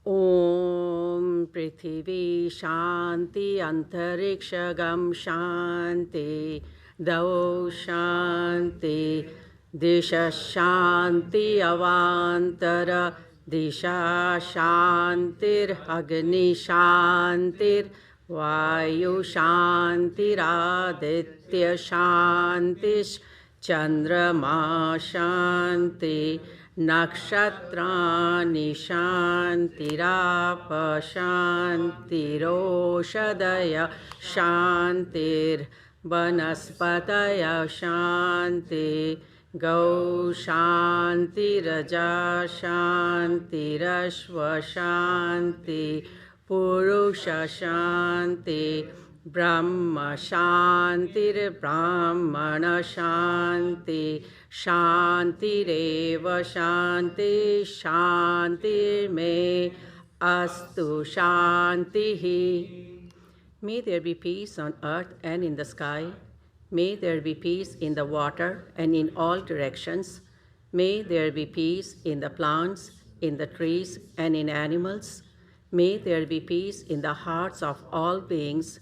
Om Prithvi Shanti Antarikshagam Shanti Dau Shanti Disha Shanti Avantara Disha Shantir Agni Shantir Vayu Shantir Aditya Shantish Chandrama Shanti Nakshatrani Shantirapa Shantiroshadaya Shantir Vanaspataya Shanti Gau Shanti Raja Shanti Rashva Shanti Purusha Shanti Brahma Shantir Brahmana Shanti Shanti Reva Shanti Shanti Me Astu Shanti. May there be peace on earth and in the sky. May there be peace in the water and in all directions. May there be peace in the plants, in the trees, and in animals. May there be peace in the hearts of all beings.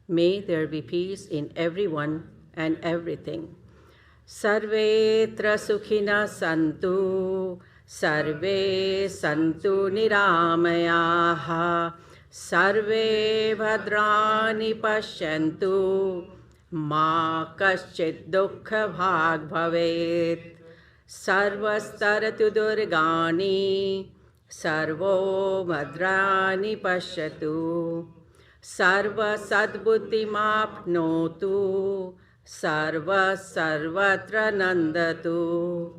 May there be peace in everyone and everything. Sarvetra sukhina santu, sarve santu niramayaha, sarve bhadrani pashyantu, ma kaschit dukkha bhag bhavet, sarvastaratu durgani, sarvo bhadrani pashyatu. Sarva sadbuddhimapnotu, sarva sarvatra nandatu.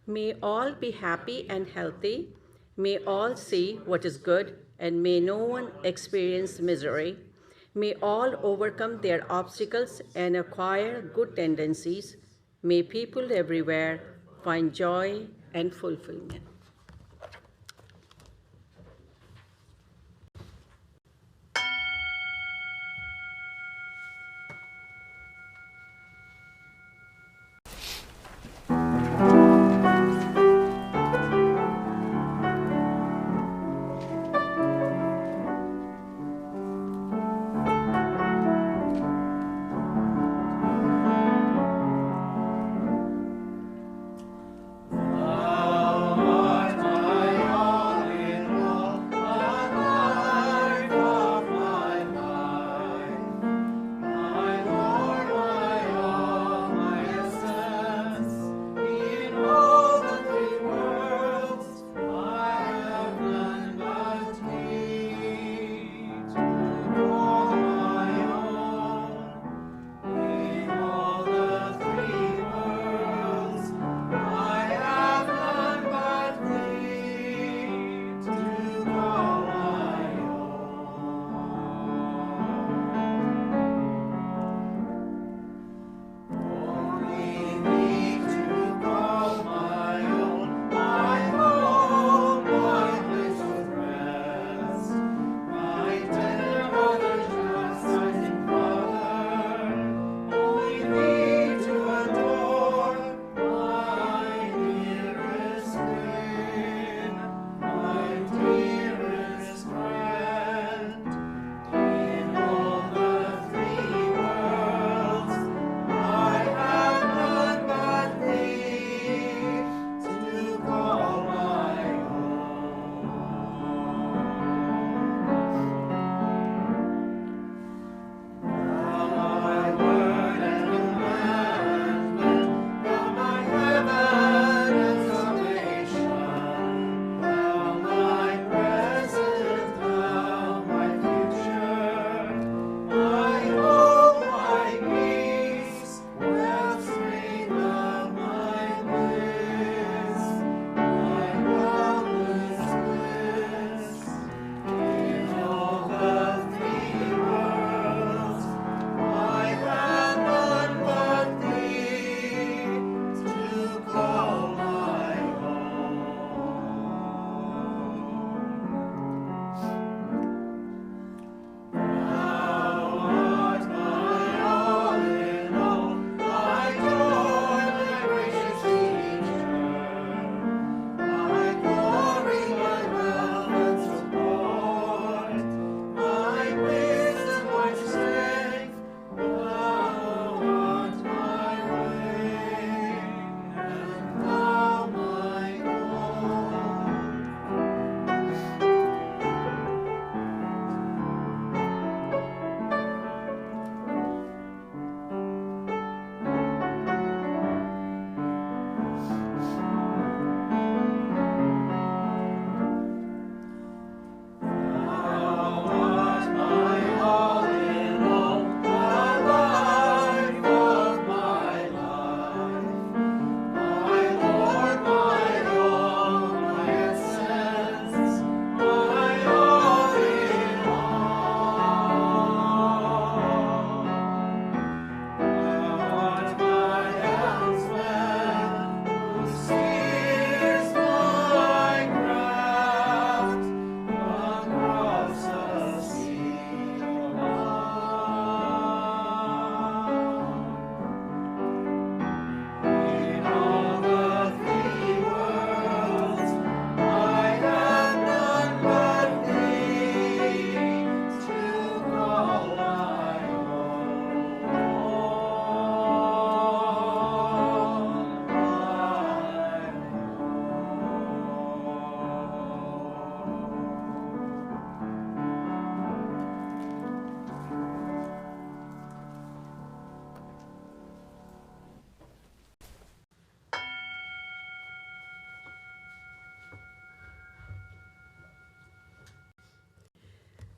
May all be happy and healthy. May all see what is good, and may no one experience misery. May all overcome their obstacles and acquire good tendencies. May people everywhere find joy and fulfillment. Amen.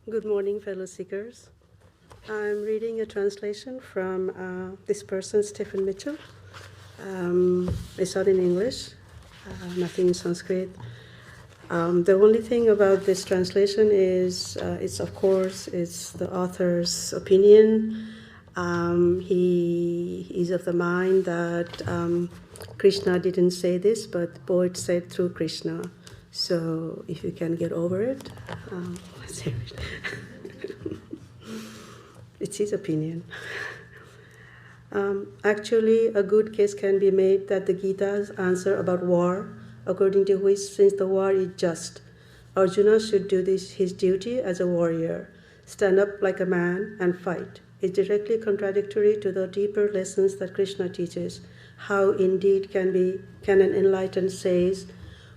Good morning, fellow seekers. I'm reading a translation from this person, Stephen Mitchell. It's not in English, nothing in Sanskrit. The only thing about this translation is, it's the author's opinion. He is of the mind that Krishna didn't say this, but the poet said through Krishna. So if you can get over it, let's hear it. It's his opinion. Actually, a good case can be made that the Gita's answer about war, according to which, since the war is just, Arjuna should do his duty as a warrior, stand up like a man and fight, is directly contradictory to the deeper lessons that Krishna teaches. How indeed can an enlightened sage,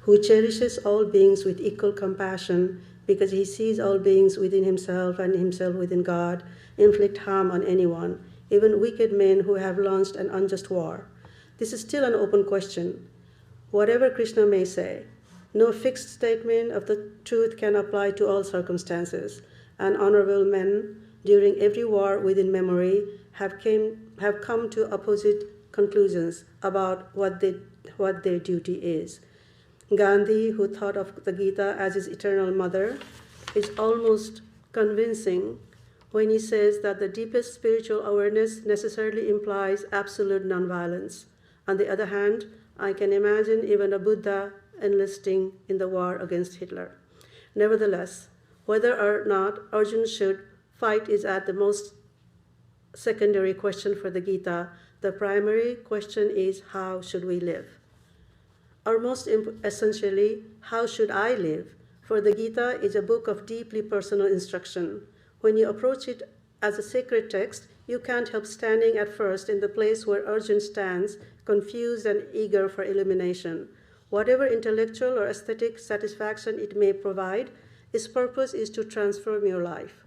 who cherishes all beings with equal compassion, because he sees all beings within himself and himself within God, inflict harm on anyone, even wicked men who have launched an unjust war? This is still an open question. Whatever Krishna may say, no fixed statement of the truth can apply to all circumstances, and honorable men during every war within memory have come to opposite conclusions about what their duty is. Gandhi, who thought of the Gita as his eternal mother, is almost convincing when he says that the deepest spiritual awareness necessarily implies absolute nonviolence. On the other hand, I can imagine even a Buddha enlisting in the war against Hitler. Nevertheless, whether or not Arjuna should fight is at the most secondary question for the Gita. The primary question is, how should we live? Or most essentially, how should I live? For the Gita is a book of deeply personal instruction. When you approach it as a sacred text, you can't help standing at first in the place where Arjuna stands, confused and eager for illumination. Whatever intellectual or aesthetic satisfaction it may provide, its purpose is to transform your life.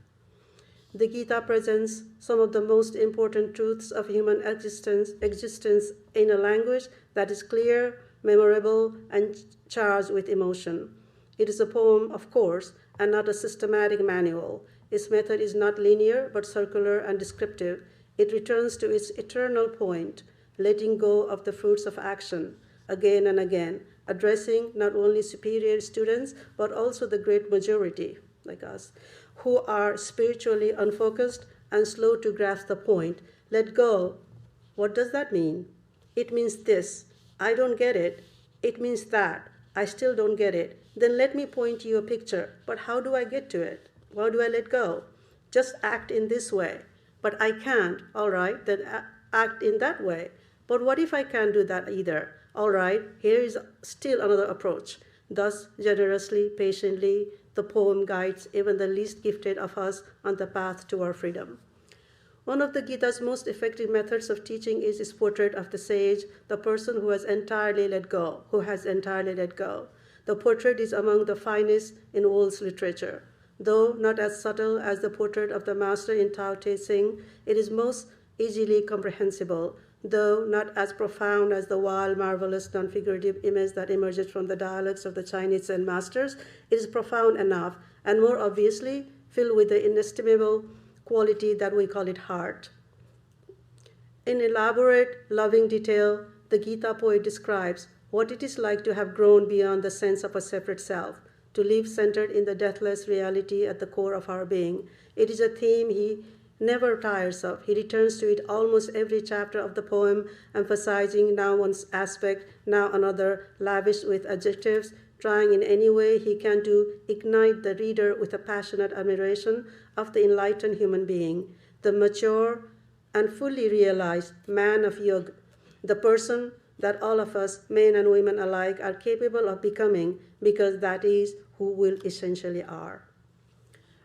The Gita presents some of the most important truths of human existence in a language that is clear, memorable, and charged with emotion. It is a poem, of course, and not a systematic manual. Its method is not linear, but circular and descriptive. It returns to its eternal point, letting go of the fruits of action, again and again, addressing not only superior students, but also the great majority, like us, who are spiritually unfocused and slow to grasp the point. Let go. What does that mean? It means this. I don't get it. It means that. I still don't get it. Then let me point you a picture. But how do I get to it? How do I let go? Just act in this way. But I can't. All right, then act in that way. But what if I can't do that either? All right, here is still another approach. Thus, generously, patiently, the poem guides even the least gifted of us on the path to our freedom. One of the Gita's most effective methods of teaching is its portrait of the sage, the person who has entirely let go, The portrait is among the finest in world's literature. Though not as subtle as the portrait of the master in Tao Te Ching, it is most easily comprehensible. Though not as profound as the wild, marvelous, non-figurative image that emerges from the dialogues of the Chinese Zen masters, it is profound enough, and more obviously, filled with the inestimable quality that we call it heart. In elaborate, loving detail, the Gita poet describes what it is like to have grown beyond the sense of a separate self, to live centered in the deathless reality at the core of our being. It is a theme he never tires of. He returns to it almost every chapter of the poem, emphasizing now one aspect, now another, lavished with adjectives, trying in any way he can to ignite the reader with a passionate admiration of the enlightened human being, the mature and fully realized man of yoga, the person that all of us, men and women alike, are capable of becoming, because that is who we essentially are.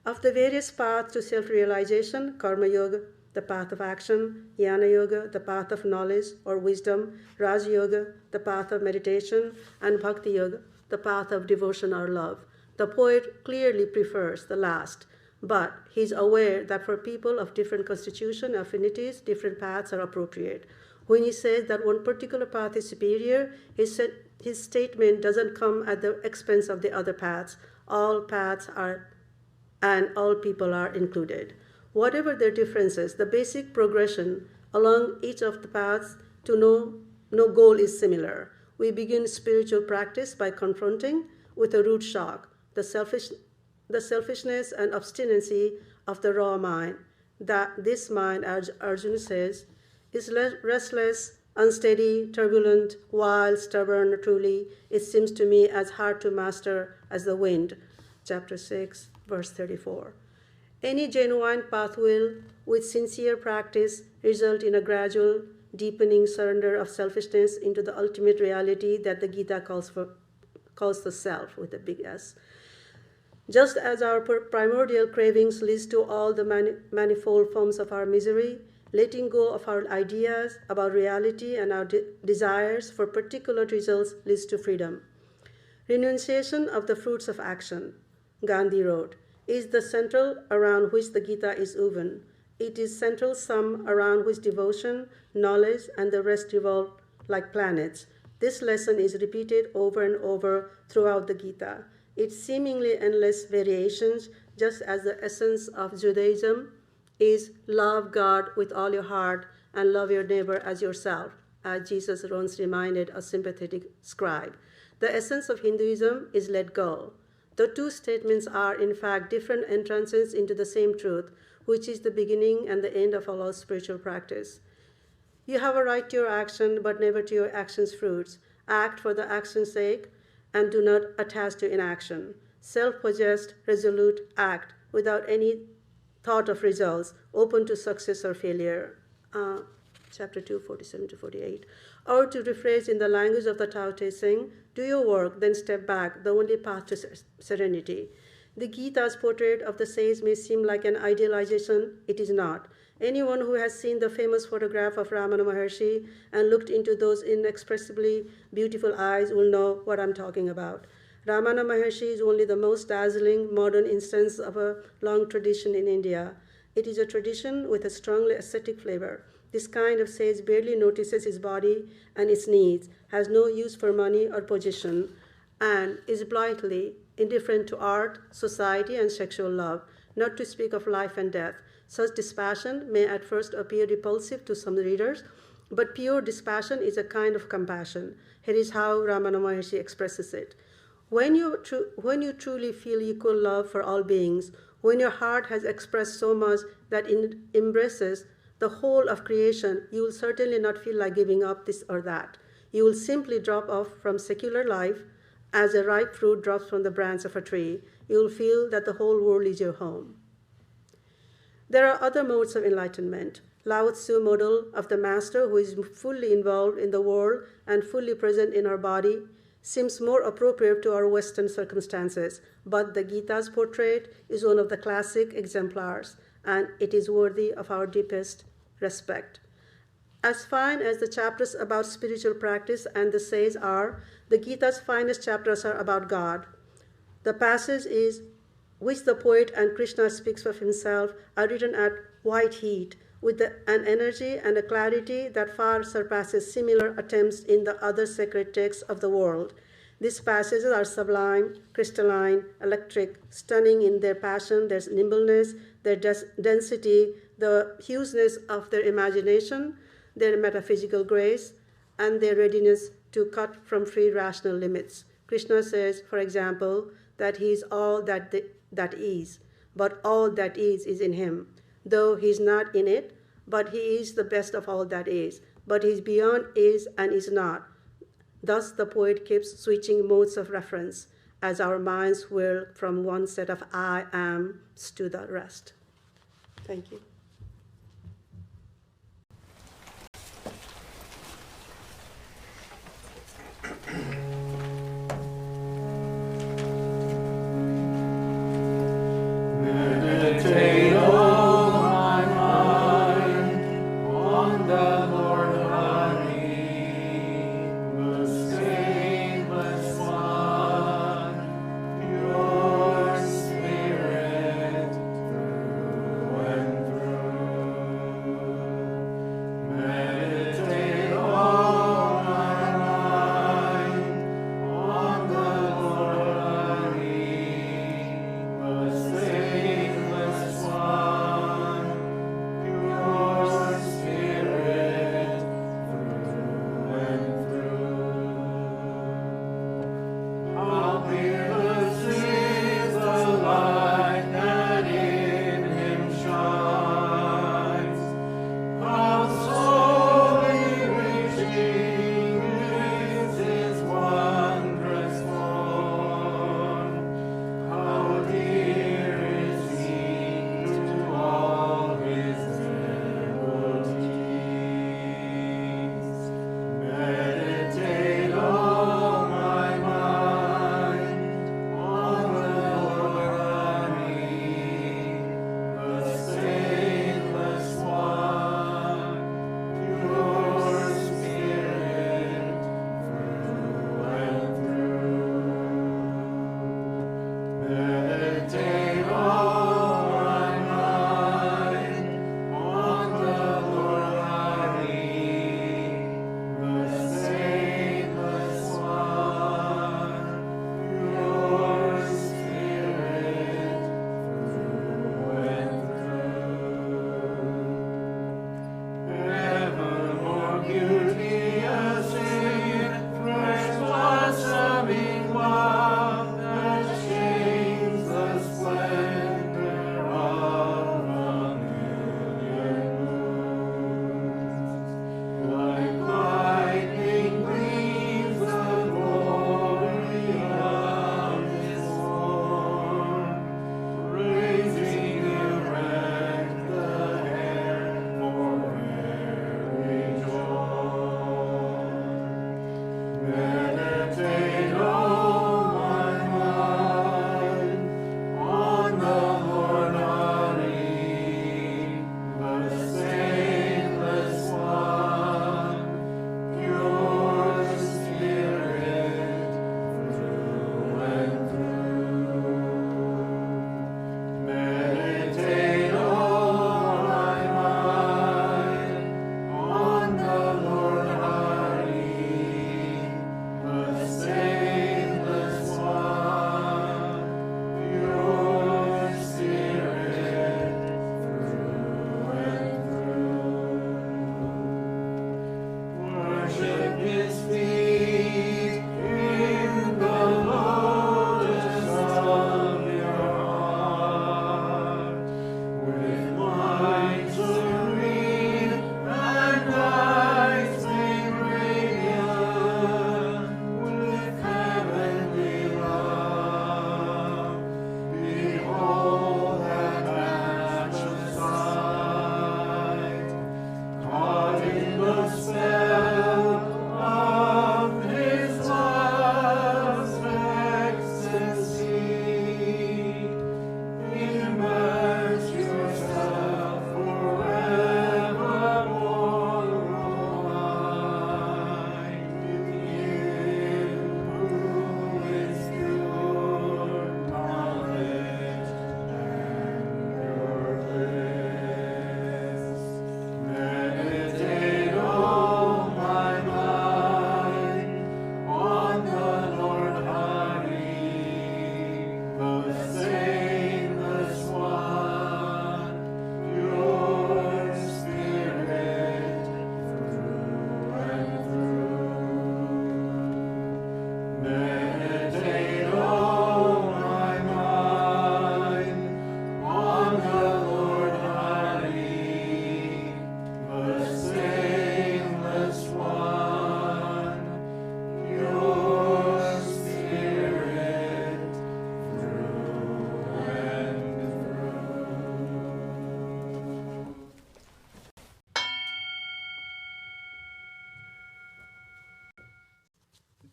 Of the various paths to self-realization, Karma Yoga, the path of action, Jnana Yoga, the path of knowledge or wisdom, Raja Yoga, the path of meditation, and Bhakti Yoga, the path of devotion or love, the poet clearly prefers the last, but he's aware that for people of different constitution, affinities, different paths are appropriate. When he says that one particular path is superior, his statement doesn't come at the expense of the other paths. All paths are and all people are included. Whatever their differences, the basic progression along each of the paths to no goal is similar. We begin spiritual practice by confronting with a root shock the selfishness and obstinacy of the raw mind. That this mind, as Arjuna says, is restless, unsteady, turbulent, wild, stubborn. Truly, it seems to me as hard to master as the wind. Chapter 6, verse 34. Any genuine path will, with sincere practice, result in a gradual deepening surrender of selfishness into the ultimate reality that the Gita calls the self with a big S. Just as our primordial cravings lead to all the manifold forms of our misery, letting go of our ideas about reality and our desires for particular results leads to freedom. Renunciation of the fruits of action, Gandhi wrote, is the central around which the Gita is woven. It is central sum around which devotion, knowledge, and the rest revolve like planets. This lesson is repeated over and over throughout the Gita. Its seemingly endless variations, just as the essence of Judaism is love God with all your heart and love your neighbor as yourself, as Jesus once reminded a sympathetic scribe. The essence of Hinduism is let go. The two statements are, in fact, different entrances into the same truth, which is the beginning and the end of all spiritual practice. You have a right to your action, but never to your action's fruits. Act for the action's sake, and do not attach to inaction. Self-possessed, resolute act without any thought of results, open to success or failure. Chapter 2, 47 to 48. Or to rephrase in the language of the Tao Te Ching, do your work, then step back, the only path to serenity. The Gita's portrait of the sage may seem like an idealization. It is not. Anyone who has seen the famous photograph of Ramana Maharshi and looked into those inexpressibly beautiful eyes will know what I'm talking about. Ramana Maharshi is only the most dazzling modern instance of a long tradition in India. It is a tradition with a strongly ascetic flavor. This kind of sage barely notices his body and its needs, has no use for money or position, and is blithely indifferent to art, society, and sexual love, not to speak of life and death. Such dispassion may at first appear repulsive to some readers, but pure dispassion is a kind of compassion. Here is how Ramana Maharshi expresses it. When you truly feel equal love for all beings, when your heart has expressed so much that it embraces the whole of creation, you will certainly not feel like giving up this or that. You will simply drop off from secular life as a ripe fruit drops from the branch of a tree. You will feel that the whole world is your home. There are other modes of enlightenment. Lao Tzu model of the master who is fully involved in the world and fully present in our body seems more appropriate to our Western circumstances, but the Gita's portrait is one of the classic exemplars, and it is worthy of our deepest respect. As fine as the chapters about spiritual practice and the sage are, the Gita's finest chapters are about God. The passage is which the poet and Krishna speaks of himself are written at white heat with an energy and a clarity that far surpasses similar attempts in the other sacred texts of the world. These passages are sublime, crystalline, electric, stunning in their passion, their nimbleness, their density, the hugeness of their imagination, their metaphysical grace, and their readiness to cut from free rational limits. Krishna says, for example, that he is all that is, but all that is in him. Though he is not in it, but he is the best of all that is. But he is beyond is and is not. Thus the poet keeps switching modes of reference as our minds whirl from one set of I ams to the rest. Thank you. Meditate, O my mind, on the Lord Hari, the stainless one, pure spirit through and through.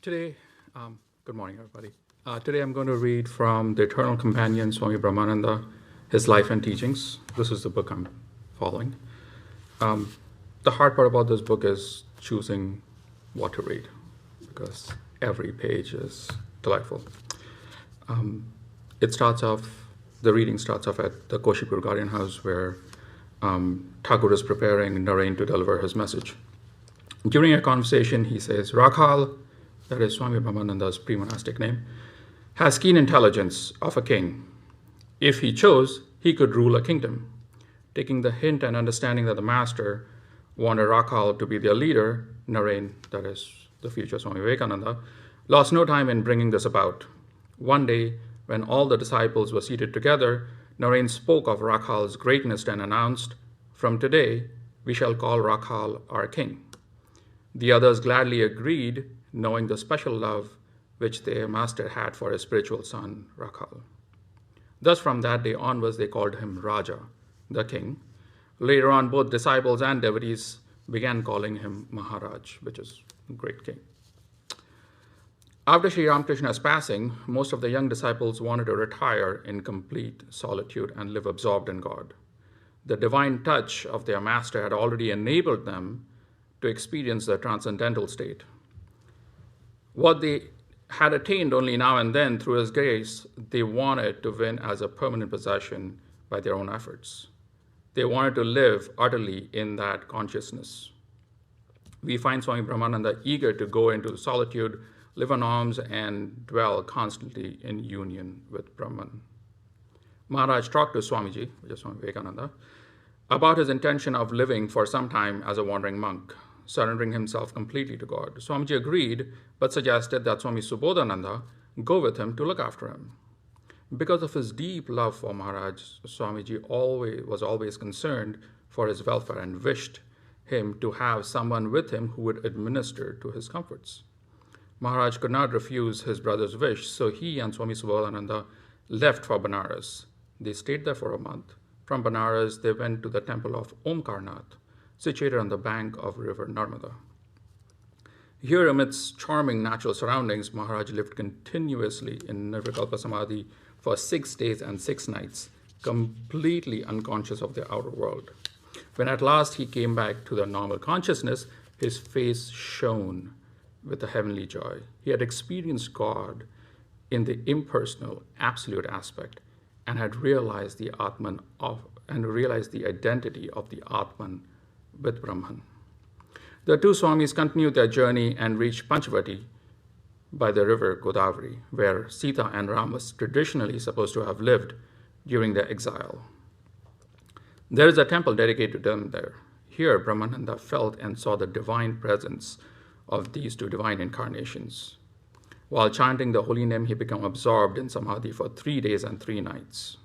Today, good morning, everybody. Today I'm going to read from the Eternal Companion, Swami Brahmananda, his life and teachings. This is the book I'm following. The hard part about this book is choosing what to read, because every page is delightful. The reading starts off at the Koshipur Guardian House, where Thakur is preparing Narain to deliver his message. During a conversation, he says, Rakhal, that is Swami Brahmananda's pre-monastic name, has keen intelligence of a king. If he chose, he could rule a kingdom. Taking the hint and understanding that the master wanted Rakhal to be their leader, Narain, that is the future Swami Vivekananda, lost no time in bringing this about. One day, when all the disciples were seated together, Narain spoke of Rakhal's greatness and announced, From today, we shall call Rakhal our king. The others gladly agreed, knowing the special love which their master had for his spiritual son, Rakhal. Thus, from that day onwards, they called him Raja, the king. Later on, both disciples and devotees began calling him Maharaj, which is great king. After Sri Ramakrishna's passing, most of the young disciples wanted to retire in complete solitude and live absorbed in God. The divine touch of their master had already enabled them to experience the transcendental state. What they had attained only now and then through his grace, they wanted to win as a permanent possession by their own efforts. They wanted to live utterly in that consciousness. We find Swami Brahmananda eager to go into solitude, live on alms, and dwell constantly in union with Brahman. Maharaj talked to Swamiji, which is Swami Vivekananda, about his intention of living for some time as a wandering monk, surrendering himself completely to God. Swamiji agreed, but suggested that Swami Subodhananda go with him to look after him. Because of his deep love for Maharaj, Swamiji was always concerned for his welfare and wished him to have someone with him who would administer to his comforts. Maharaj could not refuse his brother's wish, so he and Swami Subodhananda left for Banaras. They stayed there for a month. From Banaras, they went to the temple of Omkarnath, situated on the bank of river Narmada. Here, amidst charming natural surroundings, Maharaj lived continuously in Nirvikalpa Samadhi for 6 days and 6 nights, completely unconscious of the outer world. When at last he came back to the normal consciousness, his face shone with a heavenly joy. He had experienced God in the impersonal, absolute aspect, and had realized the identity of the Atman with Brahman. The two Swamis continued their journey and reached Panchavati by the river Godavari, where Sita and Ram was traditionally supposed to have lived during their exile. There is a temple dedicated to them there. Here, Brahmananda felt and saw the divine presence of these two divine incarnations. While chanting the holy name, he became absorbed in samadhi for 3 days and 3 nights.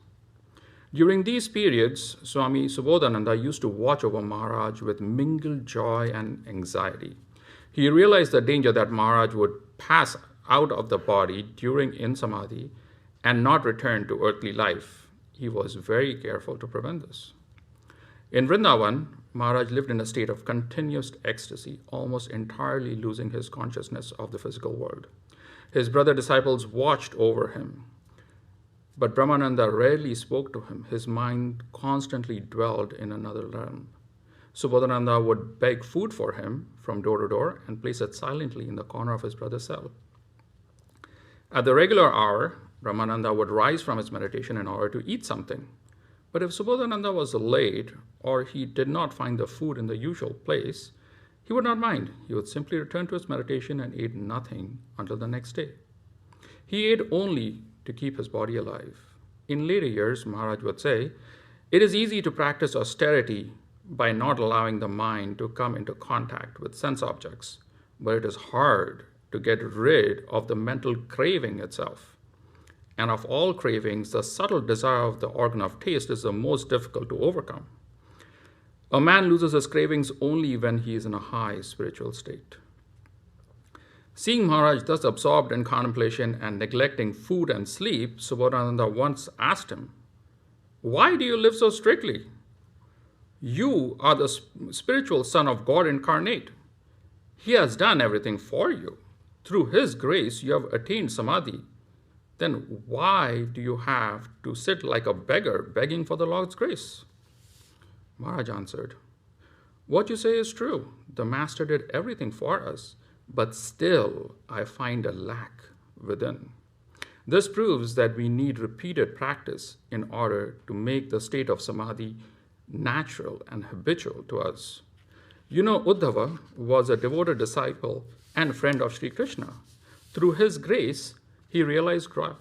During these periods, Swami Subodhananda used to watch over Maharaj with mingled joy and anxiety. He realized the danger that Maharaj would pass out of the body in samadhi and not return to earthly life. He was very careful to prevent this. In Vrindavan, Maharaj lived in a state of continuous ecstasy, almost entirely losing his consciousness of the physical world. His brother disciples watched over him, but Brahmananda rarely spoke to him. His mind constantly dwelled in another realm. Subodhananda would beg food for him from door to door and place it silently in the corner of his brother's cell. At the regular hour, Brahmananda would rise from his meditation in order to eat something. But if Subodhananda was late or he did not find the food in the usual place, he would not mind. He would simply return to his meditation and ate nothing until the next day. He ate only to keep his body alive. In later years, Maharaj would say, it is easy to practice austerity by not allowing the mind to come into contact with sense objects, but it is hard to get rid of the mental craving itself. And of all cravings, the subtle desire of the organ of taste is the most difficult to overcome. A man loses his cravings only when he is in a high spiritual state. Seeing Maharaj thus absorbed in contemplation and neglecting food and sleep, Subodhananda once asked him, "Why do you live so strictly? You are the spiritual son of God incarnate. He has done everything for you. through his grace you have attained samadhi. Then why do you have to sit like a beggar begging for the Lord's grace? Maharaj answered, what you say is true. The Master did everything for us, but still I find a lack within. This proves that we need repeated practice in order to make the state of samadhi natural and habitual to us. You know, Uddhava was a devoted disciple and friend of Sri Krishna. Through his grace, he realized God,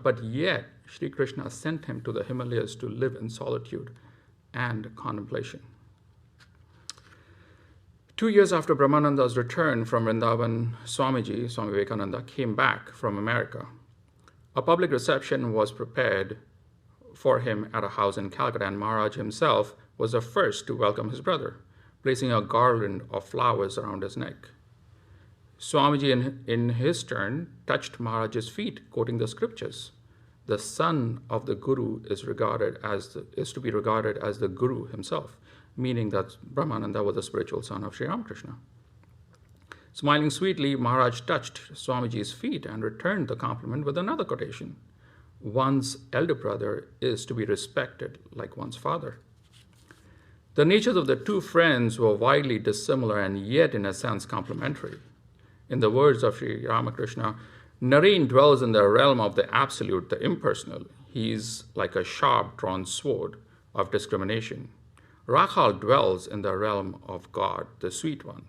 but yet Sri Krishna sent him to the Himalayas to live in solitude and contemplation. 2 years after Brahmananda's return from Vrindavan, Swami Vivekananda, came back from America. A public reception was prepared for him at a house in Calcutta, and Maharaj himself was the first to welcome his brother, placing a garland of flowers around his neck. Swamiji, in his turn, touched Maharaj's feet, quoting the scriptures. The son of the Guru is to be regarded as the Guru himself, meaning that Brahmananda was the spiritual son of Sri Ramakrishna. Smiling sweetly, Maharaj touched Swamiji's feet and returned the compliment with another quotation. One's elder brother is to be respected like one's father. The natures of the two friends were widely dissimilar and yet, in a sense, complementary. In the words of Sri Ramakrishna, Naren dwells in the realm of the absolute, the impersonal. He is like a sharp-drawn sword of discrimination. Rakhal dwells in the realm of God, the sweet one,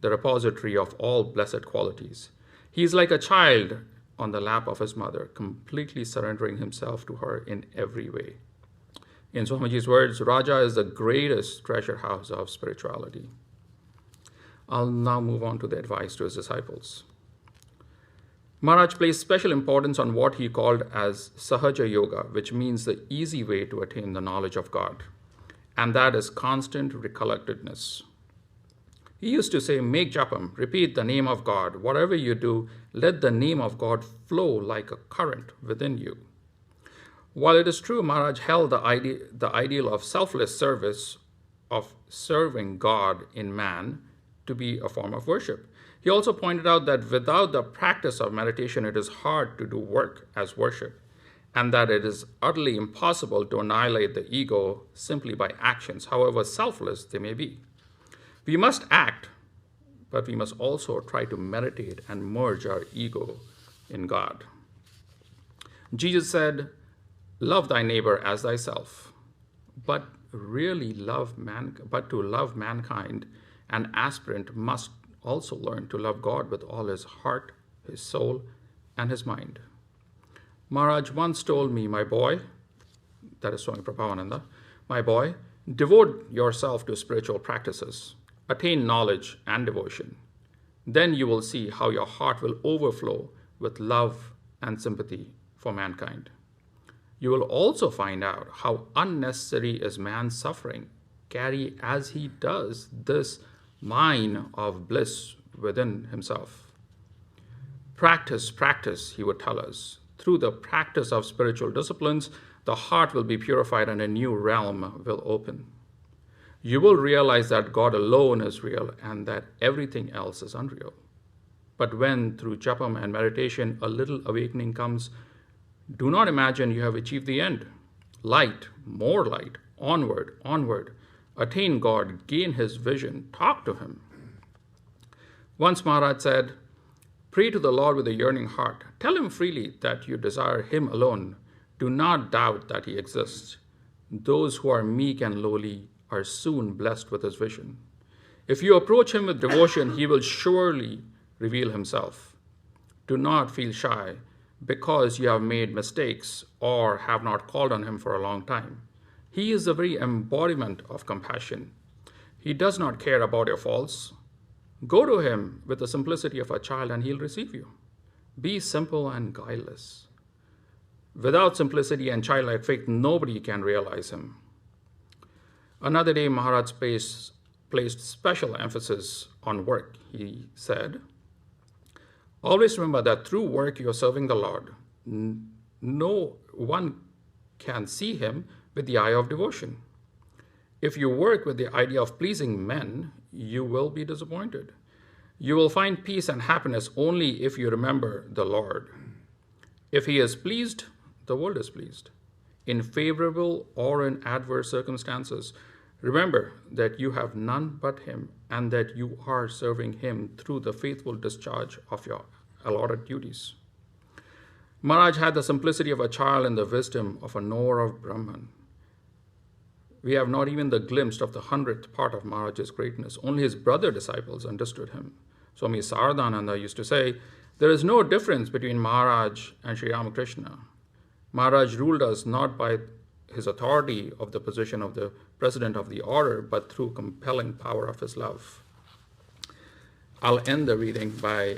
the repository of all blessed qualities. He is like a child on the lap of his mother, completely surrendering himself to her in every way. In Swamiji's words, Raja is the greatest treasure house of spirituality. I'll now move on to the advice to his disciples. Maharaj placed special importance on what he called as Sahaja Yoga, which means the easy way to attain the knowledge of God, and that is constant recollectedness. He used to say, make japam, repeat the name of God. Whatever you do, let the name of God flow like a current within you. While it is true Maharaj held the ideal of selfless service, of serving God in man, to be a form of worship, he also pointed out that without the practice of meditation, it is hard to do work as worship, and that it is utterly impossible to annihilate the ego simply by actions, however selfless they may be. We must act, but we must also try to meditate and merge our ego in God. Jesus said, love thy neighbor as thyself, but to love mankind, an aspirant must also learn to love God with all his heart, his soul, and his mind. Maharaj once told me, my boy, that is Swami Prabhavananda, my boy, devote yourself to spiritual practices, attain knowledge and devotion. Then you will see how your heart will overflow with love and sympathy for mankind. You will also find out how unnecessary is man's suffering, carry as he does this mine of bliss within himself. Practice, practice, he would tell us. Through the practice of spiritual disciplines, the heart will be purified and a new realm will open. You will realize that God alone is real and that everything else is unreal. But when, through japam and meditation, a little awakening comes, do not imagine you have achieved the end. Light, more light, onward, onward. Attain God, gain his vision, talk to him. Once Maharaj said, pray to the Lord with a yearning heart. Tell him freely that you desire him alone. Do not doubt that he exists. Those who are meek and lowly are soon blessed with his vision. If you approach him with devotion, he will surely reveal himself. Do not feel shy because you have made mistakes or have not called on him for a long time. He is the very embodiment of compassion. He does not care about your faults. Go to him with the simplicity of a child and he'll receive you. Be simple and guileless. Without simplicity and childlike faith, nobody can realize him. Another day, Maharaj placed special emphasis on work. He said, always remember that through work you are serving the Lord. No one can see him with the eye of devotion. If you work with the idea of pleasing men, you will be disappointed. You will find peace and happiness only if you remember the Lord. If he is pleased, the world is pleased. In favorable or in adverse circumstances, remember that you have none but him and that you are serving him through the faithful discharge of your allotted duties. Maharaj had the simplicity of a child and the wisdom of a knower of Brahman. We have not even the glimpse of the 100th part of Maharaj's greatness. Only his brother disciples understood him. Swami Saradananda used to say, there is no difference between Maharaj and Sri Ramakrishna. Maharaj ruled us not by his authority of the position of the president of the order, but through compelling power of his love. I'll end the reading by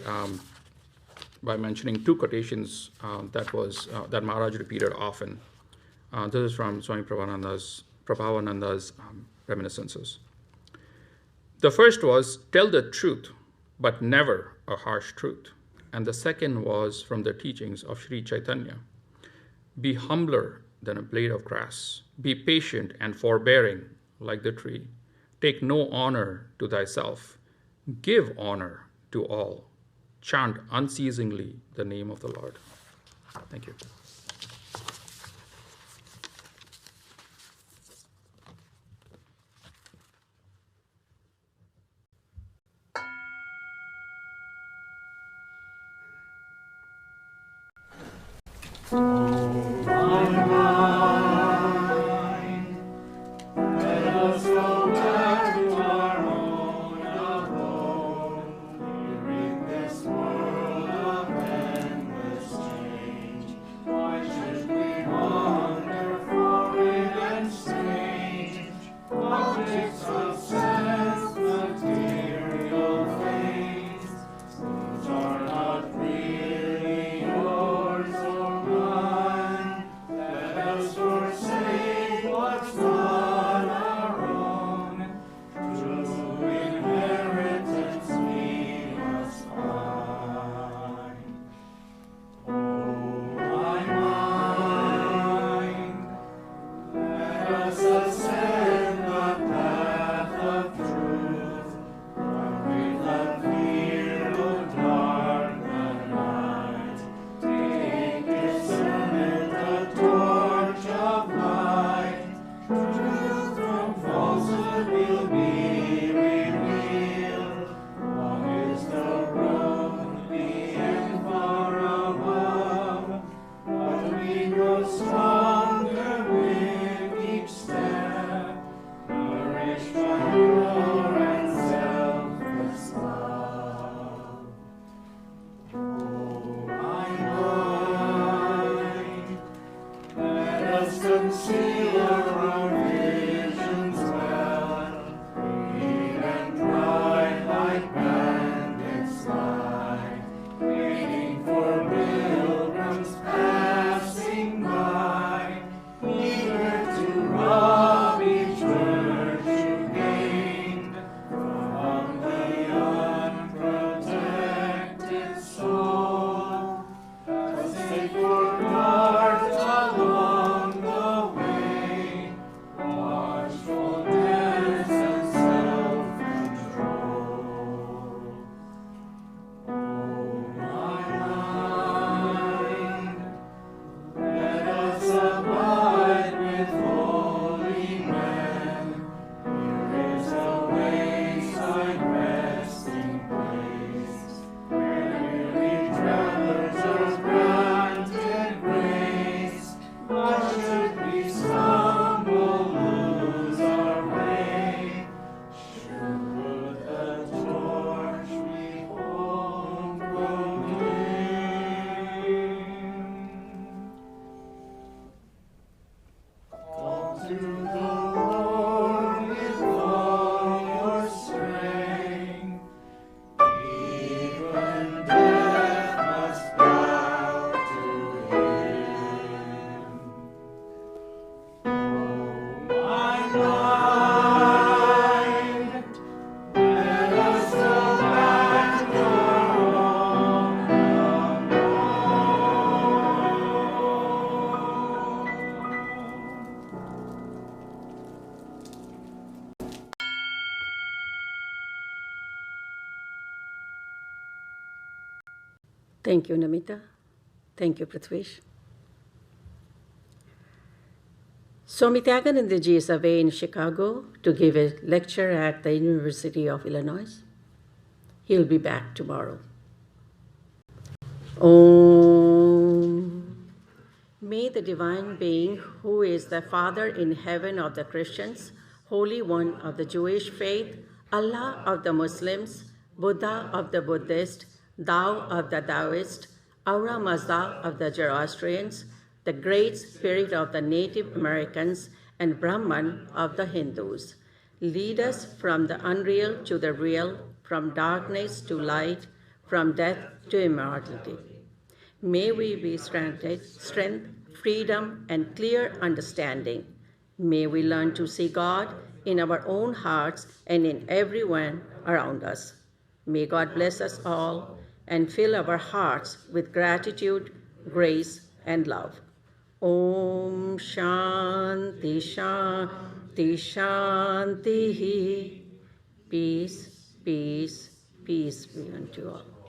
mentioning two quotations that Maharaj repeated often. This is from Swami Prabhavananda's reminiscences. The first was, tell the truth, but never a harsh truth. And the second was from the teachings of Sri Chaitanya. Be humbler than a blade of grass. Be patient and forbearing like the tree. Take no honor to thyself. Give honor to all. Chant unceasingly the name of the Lord. Thank you. Thank you, Namita. Thank you, Prithvish. Swami Tyaganandaji is away in Chicago to give a lecture at the University of Illinois. He'll be back tomorrow. Om. May the Divine Being, who is the Father in heaven of the Christians, Holy One of the Jewish faith, Allah of the Muslims, Buddha of the Buddhists, Tao of the Taoists, Aura Mazda of the Zoroastrians, the Great Spirit of the Native Americans, and Brahman of the Hindus, lead us from the unreal to the real, from darkness to light, from death to immortality. May we be strength, freedom, and clear understanding. May we learn to see God in our own hearts and in everyone around us. May God bless us all and fill our hearts with gratitude, grace, and love. Om Shanti Shanti Shanti. Peace, peace, peace be unto all.